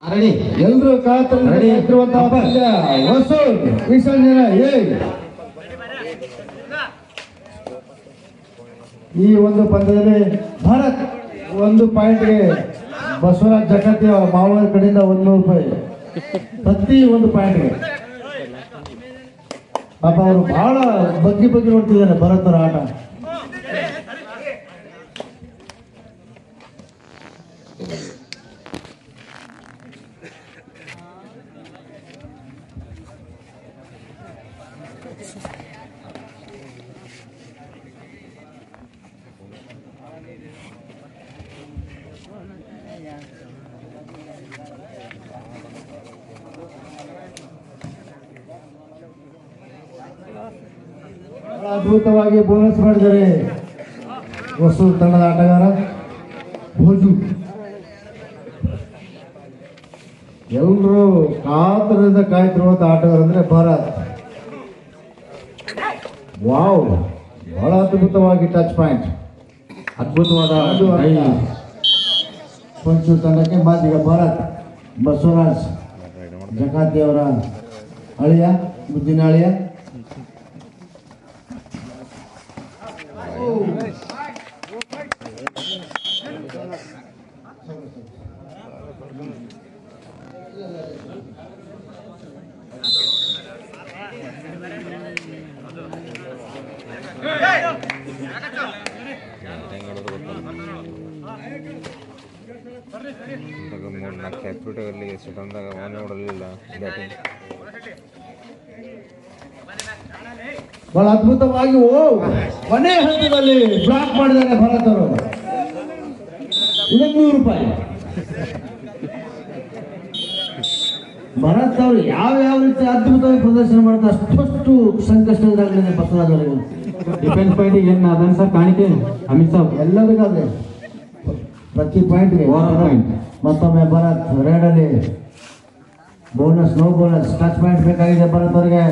ಎಲ್ಲರೂ ಕಾತಿರುವಂತಹ ಪಂದ್ಯ ವಸೂಲ್ ವಿಸರ್ಜನೆ ಈ ಒಂದು ಪಂದ್ಯದಲ್ಲಿ ಭಾರತ್ ಒಂದು ಪಾಯಿಂಟ್ಗೆ ಬಸವರಾಜ್ ಜಗತ್ತಿ ಮಾವನ ಕಡೆಯಿಂದ 100 ರೂಪಾಯಿ ಪ್ರತಿ ಒಂದು ಪಾಯಿಂಟ್ಗೆ. ಪಾಪ ಅವರು ಬಹಳ ಬಗ್ಗಿ ನೋಡ್ತಿದ್ದಾರೆ ಭರತ್ ಅವರ ಆಟ. ಅದ್ಭುತವಾಗಿ ಬೋನಸ್ ಮಾಡಿದ್ದಾರೆ ವಸೂಲ್ ತಂಡದ ಆಟಗಾರ ಭೋಜು. ಎಲ್ಲರೂ ಕಾತರದಿಂದ ಕಾಯ್ತಿರುವಂತ ಆಟಗಾರ ಅಂದ್ರೆ ಭಾರತ್. ವಾವ್, ಬಹಳ ಅದ್ಭುತವಾಗಿ ಟಚ್ ಪಾಯಿಂಟ್, ಅದ್ಭುತವಾದ ಪಂಚು ತಂಡಕ್ಕೆ ಮಾತಿಗ ಭಾರತ್ ಬಸವರಾಜ್ ಜಕಾತಿ ಅವರ ಅಳಿಯ, ಮುದ್ದಿನ ಅಳಿಯ. ಬಹಳ ಅದ್ಭುತವಾಗಿ ಕೊನೆ ಹಂತದಲ್ಲಿ ಬ್ಲಾಕ್ ಮಾಡಿದ್ದಾರೆ ಭಾರತ್ ಅವರು. 100 ರೂಪಾಯಿ. ಭಾರತ್ ಅವರು ಯಾವ ರೀತಿ ಅದ್ಭುತವಾಗಿ ಪ್ರದರ್ಶನ ಮಾಡ್ತಾರೆ ಅಷ್ಟು ಸಂಕಷ್ಟದಾಗಲಿದೆ ಬಸವರಾಜ್ ಅವರಿಗೆ. ಡಿಫೆನ್ಸ್ ಪಾಯಿಂಟ್ ಏನು ಅದನ್ನ ಸರ್ ಕಾಣಿಕೆ ಅಮಿತ್ ಸಾಬ್ ಎಲ್ಲರಿಗಾದ್ರೆ ಪ್ರತಿ ಪಾಯಿಂಟ್ಗೆ ಮತ್ತೊಮ್ಮೆ ಭಾರತ್ ರೇಡಲ್ಲಿ bonus, no bonus, touch point ಬೇಕಾಗಿದೆ ಭಾರತ್ ಅವರಿಗೆ.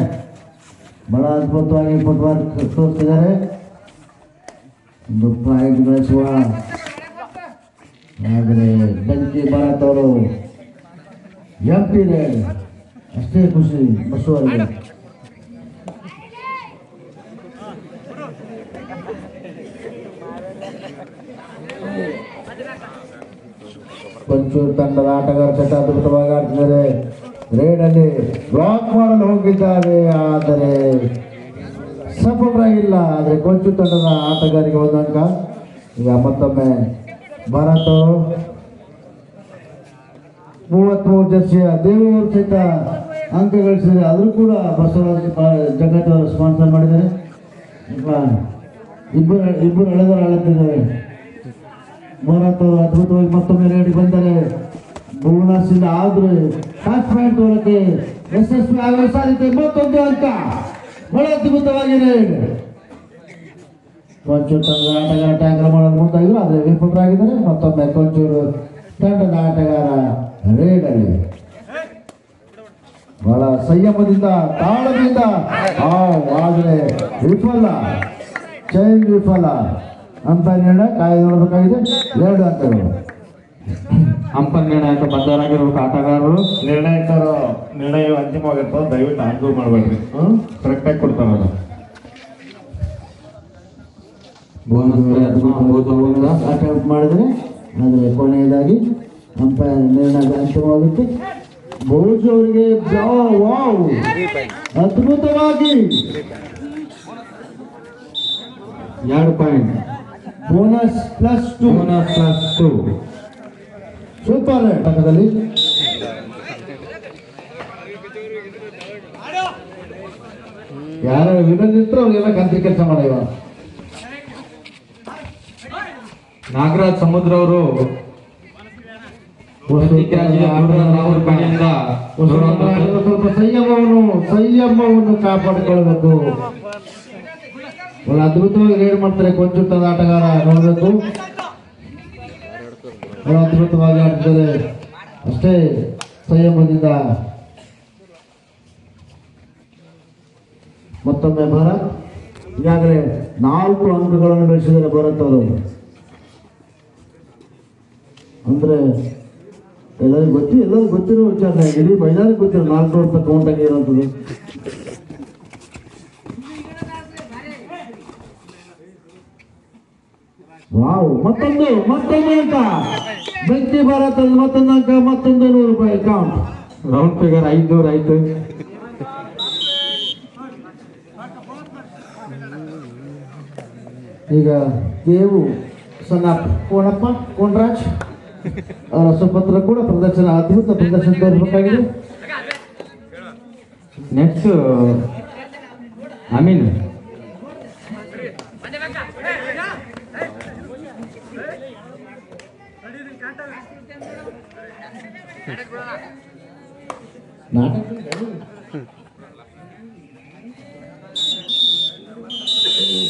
ಬಹಳ ಅದ್ಭುತವಾಗಿ ಫುಟ್ಬಾಲ್ ತೋರಿಸಿದ್ದಾರೆ. ಒಂದು ಪಾಯಿಂಟ್ ಗಳಿಸುವ ಆದರೆ ಬೆಂಕಿ ಭಾರತ್ ಅವರು ಎಂಪಿ ರೇಡ್ ಅಷ್ಟೇ ಖುಷಿ ಬಸ್ಸು ಅವರಿಗೆ. ಪಂಚು ತಂಡದ ಆಟಗಾರ ಚಟ ಅದ್ಭುತವಾಗಿ ಆಡ್ತಿದ್ದಾರೆ. ರೇಡಲ್ಲಿ ಬ್ಲಾಕ್ ಮಾಡಲು ಹೋಗಿದ್ದಾರೆ, ಆದರೆ ಸಫಲರಾಗಿಲ್ಲ. ಆದರೆ ಕೊಂಚು ತಂಡದ ಆಟಗಾರಿಗೆ 1 ಅಂಕ. ಈಗ ಮತ್ತೊಮ್ಮೆ ಭಾರತ್ ಅವರು 33 ಜರ್ಸಿಯ ದೇವರು ಸಹಿತ ಅಂಕ ಗಳಿಸಿದರೆ, ಆದರೂ ಕೂಡ ಬಸವರಾಜ್ ಜಗತ್ ಅವರು ಸ್ಪಾನ್ಸರ್ ಮಾಡಿದ್ದಾರೆ. ಇಬ್ಬರು ಎಳೆದರು ಆಳುತ್ತಿದ್ದಾರೆ. ಭಾರತ್ ಅವರು ಅದ್ಭುತವಾಗಿ ಮತ್ತೊಮ್ಮೆ ರೇಡಿ ಬಂದರೆ ಬೋನಸ್ ಇಂದ ಆದ್ರೆ ಟಚ್ ಪಾಯಿಂಟ್ ಹೋಗಕ್ಕೆ ಯಶಸ್ವಿ ಆಗುವ ಸಾಧ್ಯತೆ. ಮತ್ತೊಂದು ಅಂಕ. ಬಹಳ ಅದ್ಭುತವಾಗಿ ರೇಡ್. ಕೊಂಚೂರು ತಂಡದ ಆಟಗಾರ ಟ್ಯಾಂಕರ್ ಮಾಡಲು ಮುಂದಾಗಿದ್ರು, ಆದರೆ ವಿಫಲರಾಗಿದ್ದಾರೆ. ಮತ್ತೊಮ್ಮೆ ಕೊಂಚೂರು ತಂಡದ ಆಟಗಾರ ರೇಡಲ್ಲಿ ಬಹಳ ಸಂಯಮದಿಂದ ತಾಳದಿಂದ ಆದರೆ ವಿಫಲ, ಚೈನ್ ವಿಫಲ. ಅಂಪೈರ್ ನಿರ್ಣಯ ಕಾಯ್ದೆ ನೋಡಬೇಕಾಗಿದೆ. 2 ಅಂಕಗಳು. ಅಂಪೈರ್ ನಿರ್ಣಯಕ್ಕೆ ಬದ್ಧರಾಗಿರ್ಬೇಕು ಆಟಗಾರರು. ನಿರ್ಣಯ ಅಂತಿಮವಾಗಿರ್ತದೆ, ದಯವಿಟ್ಟು ಆರ್ಗ್ಯೂ ಮಾಡಬೇಡ್ರಿ. ಕರೆಕ್ಟಾಗಿ ಕೊಡ್ತಾರಲ್ಲ. ಅಟೆಂಪ್ಟ್ ಮಾಡಿದ್ರೆ ಆದರೆ ಕೊನೆಯದಾಗಿ ಅಂಪೈರ್ ನಿರ್ಣಯ ಅಂತಿಮವಾಗುತ್ತೆ. ಭೋಜು ಅವರಿಗೆ ಅದ್ಭುತವಾಗಿ 2 ಪಾಯಿಂಟ್. Bonus +2 super rate. ಯಾರು ವಿನಂತಿದ್ರು ಅವರಿಗೆಲ್ಲ ಕಂತ್ರಿ ಕೆಲಸ ಮಾಡಿವ. ನಾಗರಾಜ್ ಸಮುದ್ರ ಅವರು ಸ್ವಲ್ಪ ಸಂಯಮವನ್ನು ಕಾಪಾಡಿಕೊಳ್ಳಬೇಕು. ಒಳ್ಳೆ ಅದ್ಭುತವಾಗಿ ರೇಡ್ ಮಾಡ್ತಾರೆ ಕೊಂಚ ಆಟಗಾರ, ನೋಡಬೇಕು. ಬಹಳ ಅದ್ಭುತವಾಗಿ ಆಡ್ತಾರೆ, ಅಷ್ಟೇ ಸಂಯಮದಿಂದ. ಮತ್ತೊಮ್ಮೆ ಭಾರತ್ ಈಗಾಗಲೇ 4 ಅಂಕಗಳನ್ನು ಗಳಿಸಿದ್ದಾರೆ ಭಾರತ್ ಅವರು. ಅಂದ್ರೆ ಎಲ್ಲರಿಗೂ ಗೊತ್ತಿರೋ ವಿಚಾರ. ಇಡೀ ಮೈದಾನಕ್ಕೆ ಗೊತ್ತಿರೋ 400 ರೂಪಾಯಿ ಕೌಂಟ್ ಆಗಿರೋಂಥದ್ದು. ವಾವ್, ಮತ್ತೊಂದು ಅಂಕ. ಬೆಂಕಿ ಭಾರತ ಮತ್ತೊಂದು ಅಂಕ, ಮತ್ತೊಂದು 100 ರೂಪಾಯಿ ಕೌಂಟ್. ರೌಂಡ್ ಫಿಗರ್ 500 ಆಯ್ತು. ಈಗ ದೇವು ಸನಾಪ್ ಕೋಣರಾಜ್ ಅವರ ಸುಪುತ್ರ ಕೂಡ ಪ್ರದರ್ಶನ, ಅದ್ಭುತ ಪ್ರದರ್ಶನ ತೋರಿಸಬೇಕಾಗಿದೆ. Next Amin.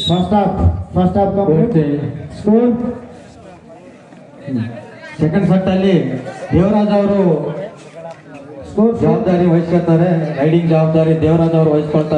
First half score. Second set ಅಲ್ಲಿ ದೇವರಾಜ್ ಅವರು ಜವಾಬ್ದಾರಿ ವಹಿಸ್ಕೊಳ್ತಾರೆ. ರೈಡಿಂಗ್ ಜವಾಬ್ದಾರಿ ದೇವರಾಜ್ ಅವರು ವಹಿಸ್ಕೊಳ್ತಾರೆ.